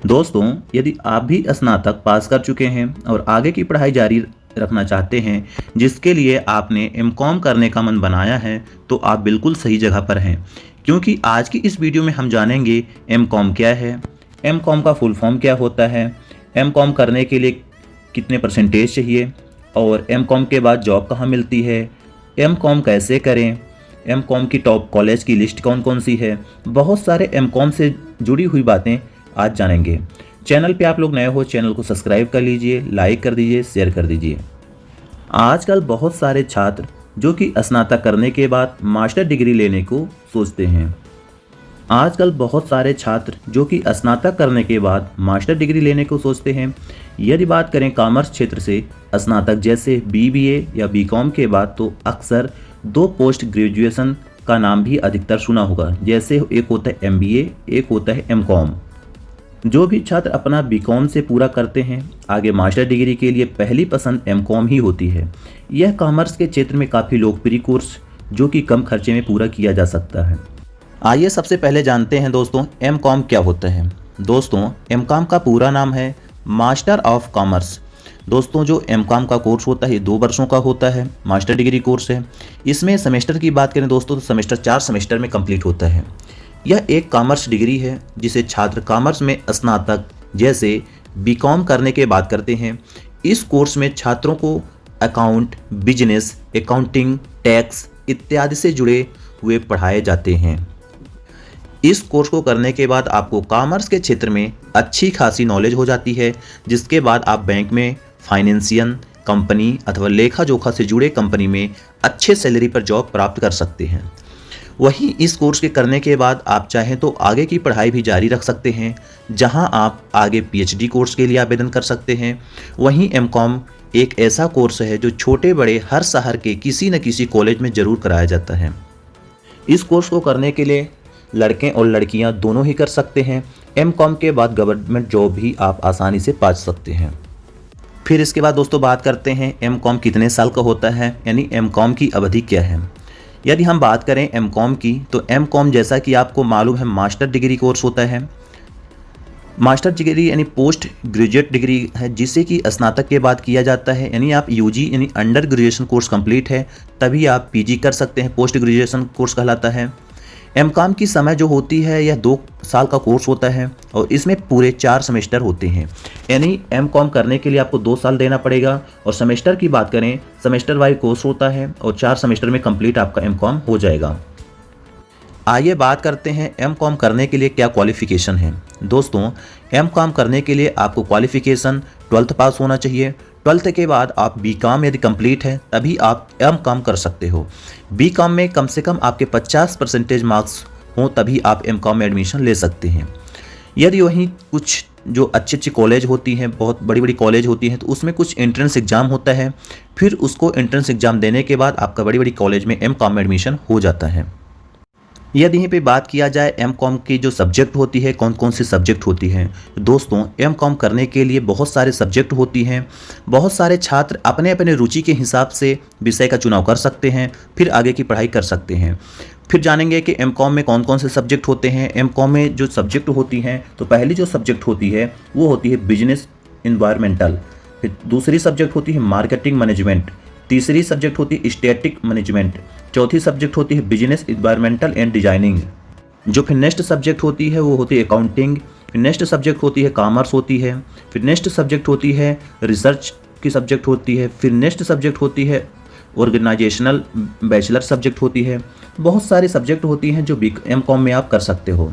दोस्तों, यदि आप भी स्नातक पास कर चुके हैं और आगे की पढ़ाई जारी रखना चाहते हैं, जिसके लिए आपने एमकॉम करने का मन बनाया है, तो आप बिल्कुल सही जगह पर हैं। क्योंकि आज की इस वीडियो में हम जानेंगे एमकॉम क्या है, एमकॉम का फुल फॉर्म क्या होता है, एमकॉम करने के लिए कितने परसेंटेज चाहिए और एमकॉम के बाद जॉब कहाँ मिलती है, एमकॉम कैसे करें, एमकॉम की टॉप कॉलेज की लिस्ट कौन कौन सी है। बहुत सारे एमकॉम से जुड़ी हुई बातें आज जानेंगे। चैनल पे आप लोग नए हो, चैनल को सब्सक्राइब कर लीजिए, लाइक कर दीजिए, शेयर कर दीजिए। आजकल बहुत सारे छात्र जो कि स्नातक करने के बाद मास्टर डिग्री लेने को सोचते हैं। आजकल बहुत सारे छात्र जो कि स्नातक करने के बाद मास्टर डिग्री लेने को सोचते हैं। यदि बात करें कॉमर्स क्षेत्र से स्नातक जैसे बीबीए या बीकॉम के बाद, तो अक्सर दो पोस्ट ग्रेजुएशन का नाम भी अधिकतर सुना होगा। जैसे एक होता है एमबीए, एक होता है एमकॉम। जो भी छात्र अपना बीकॉम से पूरा करते हैं, आगे मास्टर डिग्री के लिए पहली पसंद एमकॉम ही होती है। यह कॉमर्स के क्षेत्र में काफ़ी लोकप्रिय कोर्स जो कि कम खर्चे में पूरा किया जा सकता है। आइए सबसे पहले जानते हैं दोस्तों एमकॉम क्या होता है। दोस्तों, एमकॉम का पूरा नाम है मास्टर ऑफ कॉमर्स। दोस्तों, जो एमकॉम का कोर्स होता है 2 वर्षों का होता है, मास्टर डिग्री कोर्स है। इसमें सेमेस्टर की बात करें दोस्तों, तो सेमेस्टर 4 सेमेस्टर में कंप्लीट होता है। यह एक कॉमर्स डिग्री है जिसे छात्र कॉमर्स में स्नातक जैसे बीकॉम करने के बाद करते हैं। इस कोर्स में छात्रों को अकाउंट, बिजनेस, अकाउंटिंग, टैक्स इत्यादि से जुड़े हुए पढ़ाए जाते हैं। इस कोर्स को करने के बाद आपको कॉमर्स के क्षेत्र में अच्छी खासी नॉलेज हो जाती है, जिसके बाद आप बैंक में, फाइनेंशियल कंपनी अथवा लेखा जोखा से जुड़े कंपनी में अच्छे सैलरी पर जॉब प्राप्त कर सकते हैं। वहीं इस कोर्स के करने के बाद आप चाहें तो आगे की पढ़ाई भी जारी रख सकते हैं, जहां आप आगे पीएचडी कोर्स के लिए आवेदन कर सकते हैं। वहीं एमकॉम एक ऐसा कोर्स है जो छोटे बड़े हर शहर के किसी न किसी कॉलेज में ज़रूर कराया जाता है। इस कोर्स को करने के लिए लड़के और लड़कियां दोनों ही कर सकते हैं। एमकॉम के बाद गवर्नमेंट जॉब भी आप आसानी से पा सकते हैं। फिर इसके बाद दोस्तों बात करते हैं एमकॉम कितने साल का होता है, यानी एमकॉम की अवधि क्या है। यदि हम बात करें एमकॉम की, तो एमकॉम जैसा कि आपको मालूम है मास्टर डिग्री कोर्स होता है। मास्टर डिग्री यानी पोस्ट ग्रेजुएट डिग्री है, जिसे कि स्नातक के बाद किया जाता है। यानी आप यूजी यानी अंडर ग्रेजुएशन कोर्स कंप्लीट है तभी आप पीजी कर सकते हैं, पोस्ट ग्रेजुएशन कोर्स कहलाता है। एमकॉम की समय जो होती है यह 2 साल का कोर्स होता है और इसमें पूरे 4 सेमेस्टर होते हैं। यानी एमकॉम करने के लिए आपको 2 साल देना पड़ेगा। और सेमेस्टर की बात करें, सेमेस्टर वाइज कोर्स होता है और 4 सेमेस्टर में कंप्लीट आपका एमकॉम हो जाएगा। आइए बात करते हैं एमकॉम करने के लिए क्या क्वालिफ़िकेशन है। दोस्तों, एमकॉम करने के लिए आपको क्वालिफ़िकेशन 12th पास होना चाहिए। 12th के बाद आप बीकॉम यदि कंप्लीट है तभी आप एमकॉम कर सकते हो। बीकॉम में कम से कम आपके 50% मार्क्स हों तभी आप एमकॉम में एडमिशन ले सकते हैं। यदि वहीं कुछ जो अच्छी कॉलेज होती हैं, बहुत बड़ी बड़ी कॉलेज होती हैं, तो उसमें कुछ एंट्रेंस एग्ज़ाम होता है। फिर उसको एंट्रेंस एग्ज़ाम देने के बाद आपका बड़ी बड़ी कॉलेज में एमकॉम में एडमिशन हो जाता है। यदि यहीं पे बात किया जाए एमकॉम की जो सब्जेक्ट होती है, कौन कौन सी सब्जेक्ट होती हैं। दोस्तों, एमकॉम करने के लिए बहुत सारे सब्जेक्ट होती हैं। बहुत सारे छात्र अपने अपने रुचि के हिसाब से विषय का चुनाव कर सकते हैं, फिर आगे की पढ़ाई कर सकते हैं। फिर जानेंगे कि एमकॉम में कौन कौन से सब्जेक्ट होते हैं। एमकॉम में जो सब्जेक्ट होती हैं, तो पहली जो सब्जेक्ट होती है वो होती है बिजनेस इन्वायरमेंटल। फिर दूसरी सब्जेक्ट होती है मार्केटिंग मैनेजमेंट। तीसरी सब्जेक्ट होती है स्टैटिक मैनेजमेंट। चौथी सब्जेक्ट होती है बिजनेस इन्वायरमेंटल एंड डिजाइनिंग। जो फिर नेक्स्ट सब्जेक्ट होती है वो होती है अकाउंटिंग। फिर नेक्स्ट सब्जेक्ट होती है कॉमर्स होती है। फिर नेक्स्ट सब्जेक्ट होती है रिसर्च की सब्जेक्ट होती है। फिर नेक्स्ट सब्जेक्ट होती है ऑर्गेनाइजेशनल बैचलर सब्जेक्ट होती है। बहुत सारी सब्जेक्ट होती हैं जो एमकॉम में आप कर सकते हो।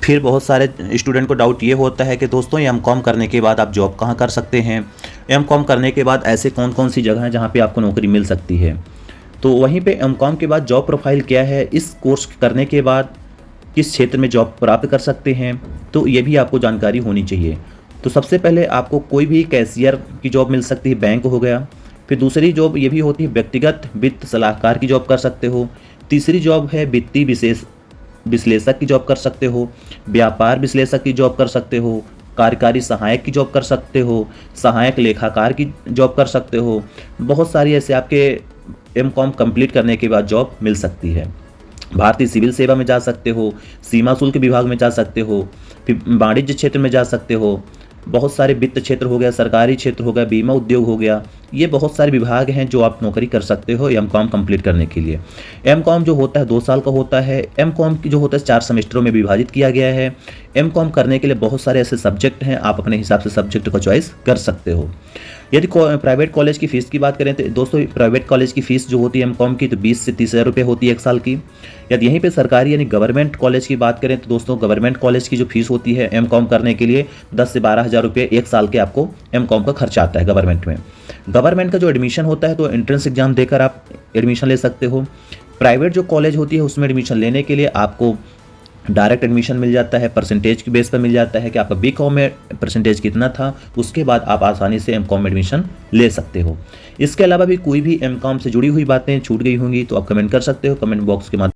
फिर बहुत सारे स्टूडेंट को डाउट ये होता है कि दोस्तों एमकॉम करने के बाद आप जॉब कहाँ कर सकते हैं। एमकॉम करने के बाद ऐसे कौन कौन सी जगह हैं जहाँ पे आपको नौकरी मिल सकती है। तो वहीं पे एमकॉम के बाद जॉब प्रोफाइल क्या है, इस कोर्स करने के बाद किस क्षेत्र में जॉब प्राप्त कर सकते हैं, तो ये भी आपको जानकारी होनी चाहिए। तो सबसे पहले आपको कोई भी कैशियर की जॉब मिल सकती है, बैंक हो गया। फिर दूसरी जॉब ये भी होती है व्यक्तिगत वित्त सलाहकार की जॉब कर सकते हो। तीसरी जॉब है वित्तीय विश्लेषक की जॉब कर सकते हो। व्यापार विश्लेषक की जॉब कर सकते हो। कार्यकारी सहायक की जॉब कर सकते हो। सहायक लेखाकार की जॉब कर सकते हो। बहुत सारी ऐसे आपके एमकॉम कंप्लीट करने के बाद जॉब मिल सकती है। भारतीय सिविल सेवा में जा सकते हो, सीमा शुल्क विभाग में जा सकते हो, फिर वाणिज्य क्षेत्र में जा सकते हो, बहुत सारे वित्त क्षेत्र हो गया, सरकारी क्षेत्र हो गया, बीमा उद्योग हो गया। ये बहुत सारे विभाग हैं जो आप नौकरी कर सकते हो एमकॉम कंप्लीट करने के लिए। एमकॉम जो होता है 2 साल का होता है। एमकॉम की जो होता है 4 सेमेस्टरों में विभाजित किया गया है। एमकॉम करने के लिए बहुत सारे ऐसे सब्जेक्ट हैं, आप अपने हिसाब से सब्जेक्ट को चॉइस कर सकते हो। यदि प्राइवेट कॉलेज की फ़ीस की बात करें तो दोस्तों प्राइवेट कॉलेज की फ़ीस जो होती है एमकॉम की तो 20 से 30 हज़ार रुपये होती है 1 साल की। यदि यहीं पे सरकारी यानी गवर्नमेंट कॉलेज की बात करें तो दोस्तों गवर्नमेंट कॉलेज की जो फीस होती है एमकॉम करने के लिए 10 से 12 हज़ार रुपये 1 साल के आपको एमकॉम का खर्चा आता है गवर्नमेंट में। गवर्नमेंट का जो एडमिशन होता है तो एंट्रेंस एग्जाम देकर आप एडमिशन ले सकते हो। प्राइवेट जो कॉलेज होती है उसमें एडमिशन लेने के लिए आपको डायरेक्ट एडमिशन मिल जाता है, परसेंटेज के बेस पर मिल जाता है कि आपका बीकॉम में परसेंटेज कितना था, उसके बाद आप आसानी से एमकॉम में एडमिशन ले सकते हो। इसके अलावा भी कोई भी एमकॉम से जुड़ी हुई बातें छूट गई होंगी तो आप कमेंट कर सकते हो कमेंट बॉक्स के माध्यम